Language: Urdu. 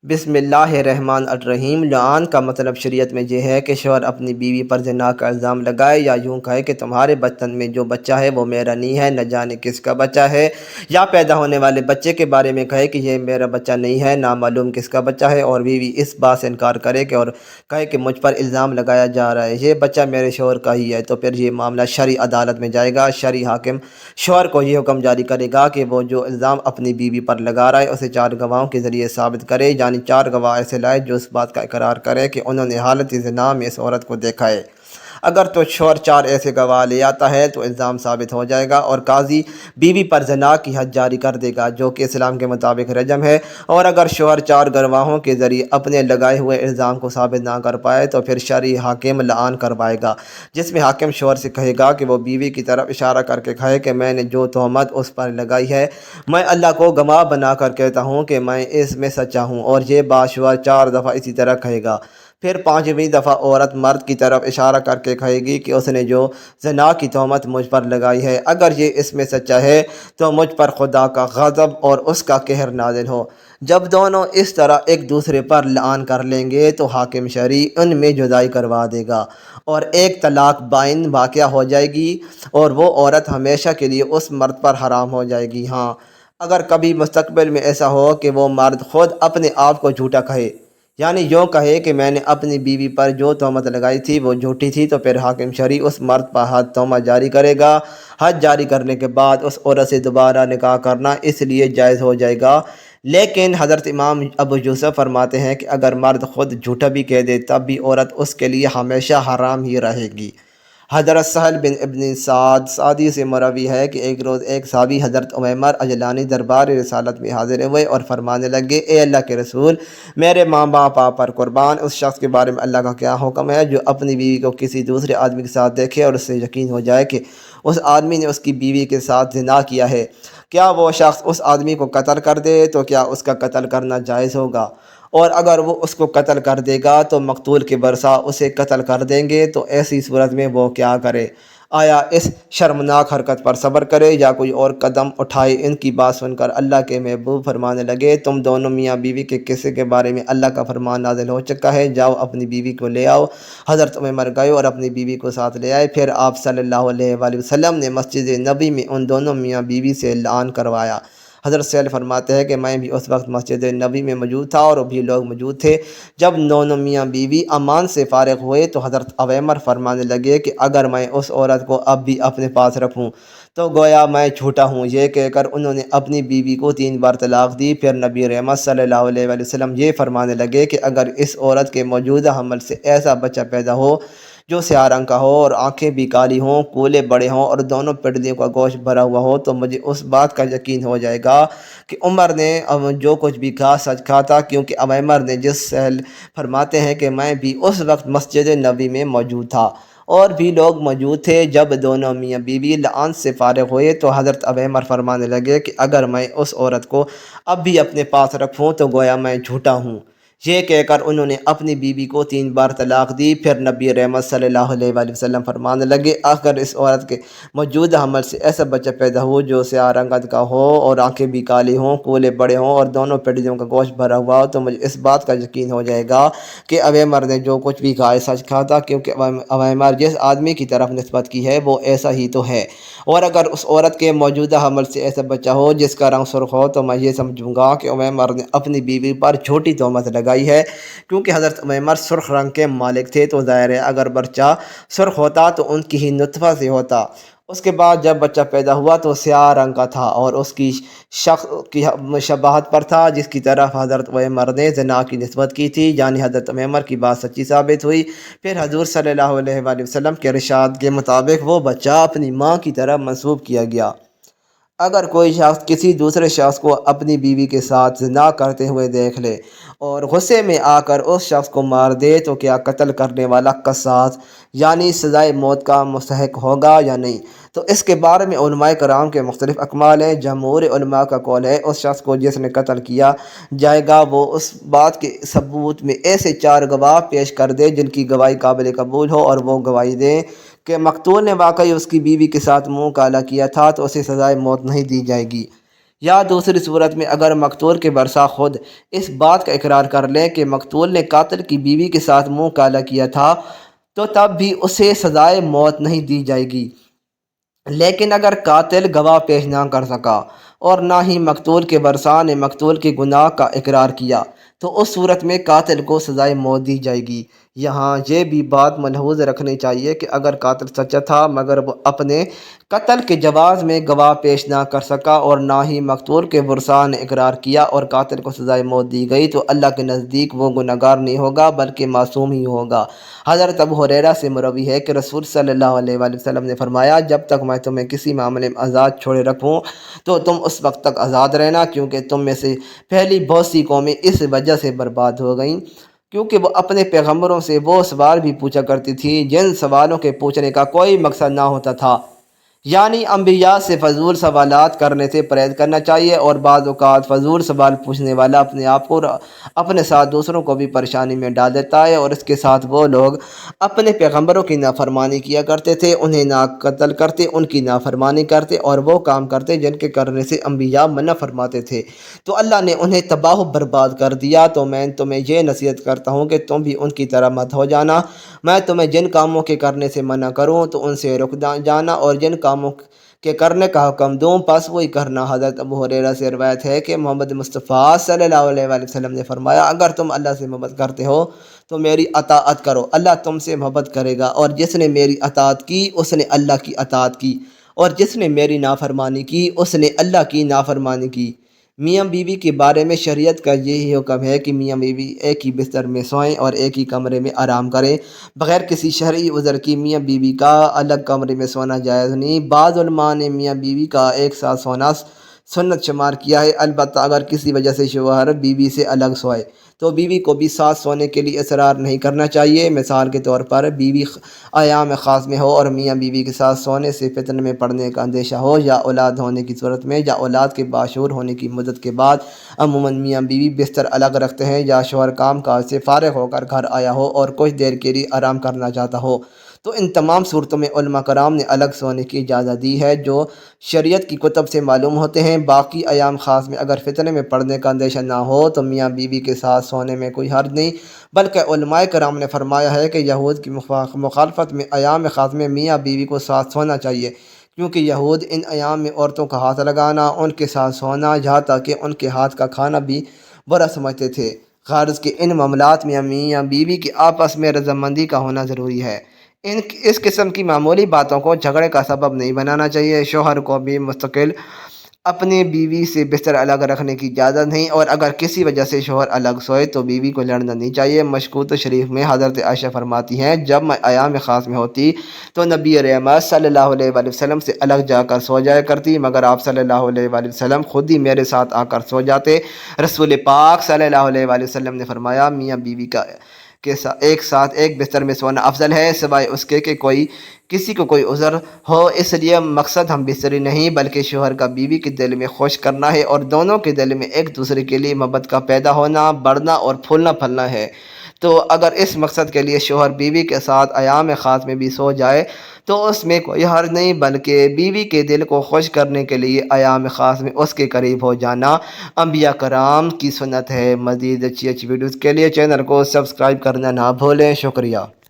بسم اللہ الرحمن الرحیم۔ لعان کا مطلب شریعت میں یہ ہے کہ شوہر اپنی بیوی پر زنا کا الزام لگائے یا یوں کہے کہ تمہارے بچپن میں جو بچہ ہے وہ میرا نہیں ہے، نہ جانے کس کا بچہ ہے، یا پیدا ہونے والے بچے کے بارے میں کہے کہ یہ میرا بچہ نہیں ہے، نامعلوم کس کا بچہ ہے، اور بیوی اس بات سے انکار کرے کہ اور کہے کہ مجھ پر الزام لگایا جا رہا ہے، یہ بچہ میرے شوہر کا ہی ہے، تو پھر یہ معاملہ شرعی عدالت میں جائے گا۔ شرعی حاکم شوہر کو یہ حکم جاری کرے گا کہ وہ جو الزام اپنی بیوی پر لگا رہا ہے اسے 4 گواہوں کے ذریعے ثابت کرے، یعنی 4 گواہ ایسے لائے جو اس بات کا اقرار کرے کہ انہوں نے حالت زنا میں اس عورت کو دیکھا ہے۔ اگر تو شوہر 4 ایسے گواہ لے آتا ہے تو الزام ثابت ہو جائے گا اور قاضی بیوی پر زنا کی حد جاری کر دے گا، جو کہ اسلام کے مطابق رجم ہے۔ اور اگر شوہر 4 گواہوں کے ذریعے اپنے لگائے ہوئے الزام کو ثابت نہ کر پائے تو پھر شرعی حاکم لعان کروائے گا، جس میں حاکم شوہر سے کہے گا کہ وہ بیوی کی طرف اشارہ کر کے کہے کہ میں نے جو تہمت اس پر لگائی ہے میں اللہ کو گواہ بنا کر کہتا ہوں کہ میں اس میں سچا ہوں، اور یہ بات شوہر 4 دفعہ اسی طرح کہے گا۔ پھر 5ویں دفعہ عورت مرد کی طرف اشارہ کر کے کہے گی کہ اس نے جو زنا کی تہمت مجھ پر لگائی ہے اگر یہ اس میں سچا ہے تو مجھ پر خدا کا غضب اور اس کا قہر نازل ہو۔ جب دونوں اس طرح ایک دوسرے پر لعان کر لیں گے تو حاکم شرعی ان میں جدائی کروا دے گا اور ایک طلاق بائن واقع ہو جائے گی اور وہ عورت ہمیشہ کے لیے اس مرد پر حرام ہو جائے گی۔ ہاں، اگر کبھی مستقبل میں ایسا ہو کہ وہ مرد خود اپنے آپ کو جھوٹا کہے، یعنی یوں کہے کہ میں نے اپنی بیوی پر جو تہمت لگائی تھی وہ جھوٹی تھی، تو پھر حاکم شرعی اس مرد پر حد تہمت جاری کرے گا۔ حد جاری کرنے کے بعد اس عورت سے دوبارہ نکاح کرنا اس لیے جائز ہو جائے گا، لیکن حضرت امام ابو یوسف فرماتے ہیں کہ اگر مرد خود جھوٹا بھی کہہ دے تب بھی عورت اس کے لیے ہمیشہ حرام ہی رہے گی۔ حضرت سہل بن ابن سعد سعدی سے مروی ہے کہ ایک روز ایک صحابی حضرت عمر اجلانی دربار رسالت میں حاضر ہوئے اور فرمانے لگے، اے اللہ کے رسول، میرے ماں باپ آپ پر قربان، اس شخص کے بارے میں اللہ کا کیا حکم ہے جو اپنی بیوی کو کسی دوسرے آدمی کے ساتھ دیکھے اور اس سے یقین ہو جائے کہ اس آدمی نے اس کی بیوی کے ساتھ زنا کیا ہے؟ کیا وہ شخص اس آدمی کو قتل کر دے تو کیا اس کا قتل کرنا جائز ہوگا؟ اور اگر وہ اس کو قتل کر دے گا تو مقتول کے ورثہ اسے قتل کر دیں گے، تو ایسی صورت میں وہ کیا کرے؟ آیا اس شرمناک حرکت پر صبر کرے یا کوئی اور قدم اٹھائے؟ ان کی بات سن کر اللہ کے محبوب فرمانے لگے، تم دونوں میاں بیوی کے قصے کے بارے میں اللہ کا فرمان نازل ہو چکا ہے، جاؤ اپنی بیوی کو لے آؤ۔ حضرت عمر گئے اور اپنی بیوی کو ساتھ لے آئے۔ پھر آپ صلی اللہ علیہ وآلہ وسلم نے مسجد نبی میں ان دونوں میاں بیوی سے لعان کروایا۔ حضرت سہل فرماتے ہیں کہ میں بھی اس وقت مسجد نبی میں موجود تھا اور بھی لوگ موجود تھے۔ جب دونوں میاں بیوی امان سے فارغ ہوئے تو حضرت عمر فرمانے لگے کہ اگر میں اس عورت کو اب بھی اپنے پاس رکھوں تو گویا میں جھوٹا ہوں۔ یہ کہہ کر انہوں نے اپنی بیوی کو 3 بار طلاق دی۔ پھر نبی رحمت صلی اللہ علیہ وآلہ وسلم یہ فرمانے لگے کہ اگر اس عورت کے موجودہ حمل سے ایسا بچہ پیدا ہو جو سیاہ رنگ کا ہو اور آنکھیں بھی کالی ہوں، کولے بڑے ہوں اور دونوں پنڈلیوں کا گوشت بھرا ہوا ہو، تو مجھے اس بات کا یقین ہو جائے گا کہ عمر نے جو کچھ بھی کہا سچ کہا تھا، کیونکہ عمر نے جس سہل فرماتے ہیں کہ میں بھی اس وقت مسجد نبی میں موجود تھا اور بھی لوگ موجود تھے۔ جب دونوں میاں بیوی لعان سے فارغ ہوئے تو حضرت عمر فرمانے لگے کہ اگر میں اس عورت کو اب بھی اپنے پاس رکھوں تو گویا میں جھوٹا ہوں۔ یہ کہہ کر انہوں نے اپنی بیوی کو 3 بار طلاق دی۔ پھر نبی رحمت صلی اللہ علیہ وآلہ وسلم فرمانے لگے، اگر اس عورت کے موجودہ حمل سے ایسا بچہ پیدا ہو جو سیاہ رنگ کا ہو اور آنکھیں بھی کالی ہوں، کولے بڑے ہوں اور دونوں پنڈلیوں کا گوشت بھرا ہوا ہو، تو مجھے اس بات کا یقین ہو جائے گا کہ عمر نے جو کچھ بھی کہا سچ کہا تھا، کیونکہ عمر جس آدمی کی طرف نسبت کی ہے وہ ایسا ہی تو ہے۔ اور اگر اس عورت کے موجودہ حمل سے ایسا بچہ ہو جس کا رنگ سرخ ہو تو میں یہ سمجھوں گا کہ عمر نے اپنی بیوی پر جھوٹی تہمت لگائی ہے، کیونکہ حضرت عمر سرخ رنگ کے مالک تھے، تو ظاہر ہے اگر بچہ سرخ ہوتا تو ان کی ہی نطفہ سے ہوتا۔ اس کے بعد جب بچہ پیدا ہوا تو سیاہ رنگ کا تھا اور اس کی شخص کی شباہت پر تھا جس کی طرف حضرت عمر نے زنا کی نسبت کی تھی، یعنی حضرت عمر کی بات سچی ثابت ہوئی۔ پھر حضور صلی اللہ علیہ وآلہ وسلم کے ارشاد کے مطابق وہ بچہ اپنی ماں کی طرف منسوب کیا گیا۔ اگر کوئی شخص کسی دوسرے شخص کو اپنی بیوی کے ساتھ زنا کرتے ہوئے دیکھ لے اور غصے میں آ کر اس شخص کو مار دے تو کیا قتل کرنے والا قصاص یعنی سزائے موت کا مستحق ہوگا یا نہیں؟ تو اس کے بارے میں علماء کرام کے مختلف اقوال ہیں۔ جمہور علماء کا قول ہے اس شخص کو جس نے قتل کیا جائے گا وہ اس بات کے ثبوت میں ایسے 4 گواہ پیش کر دے جن کی گواہی قابل قبول ہو، اور وہ گواہی دیں کہ مقتول نے واقعی اس کی بیوی کے ساتھ منہ کالا کیا تھا تو اسے سزائے موت نہیں دی جائے گی۔ یا دوسری صورت میں اگر مقتول کے ورثہ خود اس بات کا اقرار کر لیں کہ مقتول نے قاتل کی بیوی کے ساتھ منہ کالا کیا تھا تو تب بھی اسے سزائے موت نہیں دی جائے گی، لیکن اگر قاتل گواہ پیش نہ کر سکا اور نہ ہی مقتول کے ورثاء نے مقتول کے گناہ کا اقرار کیا تو اس صورت میں قاتل کو سزائے موت دی جائے گی۔ یہاں یہ بھی بات ملحوظ رکھنی چاہیے کہ اگر قاتل سچا تھا مگر وہ اپنے قتل کے جواز میں گواہ پیش نہ کر سکا اور نہ ہی مقتول کے ورثاء نے اقرار کیا اور قاتل کو سزائے موت دی گئی تو اللہ کے نزدیک وہ گنہگار نہیں ہوگا بلکہ معصوم ہی ہوگا۔ حضرت ابو ہریرہ سے مروی ہے کہ رسول صلی اللہ علیہ وآلہ وسلم نے فرمایا، جب تک میں تمہیں کسی معاملے میں آزاد چھوڑے رکھوں تو تم اس وقت تک آزاد رہنا، کیونکہ تم میں سے پہلی بہت سی قومیں اس وجہ سے برباد ہو گئیں کیونکہ وہ اپنے پیغمبروں سے وہ سوال بھی پوچھا کرتی تھی جن سوالوں کے پوچھنے کا کوئی مقصد نہ ہوتا تھا، یعنی انبیاء سے فضول سوالات کرنے سے پرہیز کرنا چاہیے، اور بعض اوقات فضول سوال پوچھنے والا اپنے آپ کو اپنے ساتھ دوسروں کو بھی پریشانی میں ڈال دیتا ہے، اور اس کے ساتھ وہ لوگ اپنے پیغمبروں کی نافرمانی کیا کرتے تھے، انہیں نہ قتل کرتے، ان کی نافرمانی کرتے اور وہ کام کرتے جن کے کرنے سے انبیاء منع فرماتے تھے، تو اللہ نے انہیں تباہ و برباد کر دیا۔ تو میں تمہیں یہ نصیحت کرتا ہوں کہ تم بھی ان کی طرح مت ہو جانا، میں تمہیں جن کاموں کے کرنے سے منع کروں تو ان سے رک جانا، اور جن کاموں کے کرنے کا حکم دوں پس وہی کرنا۔ حضرت ابو ہریرہ سے روایت ہے کہ محمد مصطفیٰ صلی اللہ علیہ وآلہ وسلم نے فرمایا، اگر تم اللہ سے محبت کرتے ہو تو میری اطاعت کرو، اللہ تم سے محبت کرے گا، اور جس نے میری اطاعت کی اس نے اللہ کی اطاعت کی، اور جس نے میری نافرمانی کی اس نے اللہ کی نافرمانی کی۔ میاں بیوی کے بارے میں شریعت کا یہی حکم ہے کہ میاں بیوی ایک ہی بستر میں سوئیں اور ایک ہی کمرے میں آرام کریں، بغیر کسی شرعی عذر کی میاں بیوی کا الگ کمرے میں سونا جائز نہیں۔ بعض علماء نے میاں بیوی کا ایک ساتھ سونا سنت شمار کیا ہے، البتہ اگر کسی وجہ سے شوہر بیوی سے الگ سوئے تو بیوی کو بھی ساتھ سونے کے لیے اصرار نہیں کرنا چاہیے۔ مثال کے طور پر بیوی ایام خاص میں ہو اور میاں بیوی کے ساتھ سونے سے فتنہ میں پڑنے کا اندیشہ ہو، یا اولاد ہونے کی صورت میں، یا اولاد کے باشعور ہونے کی مدت کے بعد عموماً میاں بیوی بستر الگ رکھتے ہیں، یا شوہر کام کاج سے فارغ ہو کر گھر آیا ہو اور کچھ دیر کے لیے آرام کرنا چاہتا ہو، تو ان تمام صورتوں میں علماء کرام نے الگ سونے کی اجازت دی ہے جو شریعت کی کتب سے معلوم ہوتے ہیں۔ باقی ایام خاص میں اگر فتنے میں پڑنے کا اندیشہ نہ ہو تو میاں بیوی کے ساتھ سونے میں کوئی حرج نہیں، بلکہ علماء کرام نے فرمایا ہے کہ یہود کی مخالفت میں ایام خاص میں میاں بیوی کو ساتھ سونا چاہیے، کیونکہ یہود ان ایام میں عورتوں کا ہاتھ لگانا، ان کے ساتھ سونا، یہاں تک کہ ان کے ہاتھ کا کھانا بھی برا سمجھتے تھے۔ غرض کہ ان معاملات میں میاں بیوی کے آپس میں رضامندی کا ہونا ضروری ہے، اس قسم کی معمولی باتوں کو جھگڑے کا سبب نہیں بنانا چاہیے۔ شوہر کو بھی مستقل اپنے بیوی سے بستر الگ رکھنے کی اجازت نہیں، اور اگر کسی وجہ سے شوہر الگ سوئے تو بیوی کو لڑنا نہیں چاہیے۔ مشکوت شریف میں حضرت عائشہ فرماتی ہیں، جب میں ایام خاص میں ہوتی تو نبی رحمت صلی اللہ علیہ وآلہ وسلم سے الگ جا کر سو جایا کرتی، مگر آپ صلی اللہ علیہ وآلہ وسلم خود ہی میرے ساتھ آ کر سو جاتے۔ رسول پاک صلی اللہ علیہ وآلہ وسلم نے فرمایا، میاں بیوی کا ایک ساتھ ایک بستر میں سونا افضل ہے، سوائے اس کے کہ کسی کو کوئی عذر ہو۔ اس لیے مقصد ہم بستری نہیں بلکہ شوہر کا بیوی کے دل میں خوش کرنا ہے، اور دونوں کے دل میں ایک دوسرے کے لیے محبت کا پیدا ہونا، بڑھنا اور پھولنا پھلنا ہے۔ تو اگر اس مقصد کے لیے شوہر بیوی کے ساتھ ایام خاص میں بھی سو جائے تو اس میں کوئی حرج نہیں، بلکہ بیوی کے دل کو خوش کرنے کے لیے ایام خاص میں اس کے قریب ہو جانا انبیاء کرام کی سنت ہے۔ مزید اچھی ویڈیوز کے لیے چینل کو سبسکرائب کرنا نہ بھولیں۔ شکریہ۔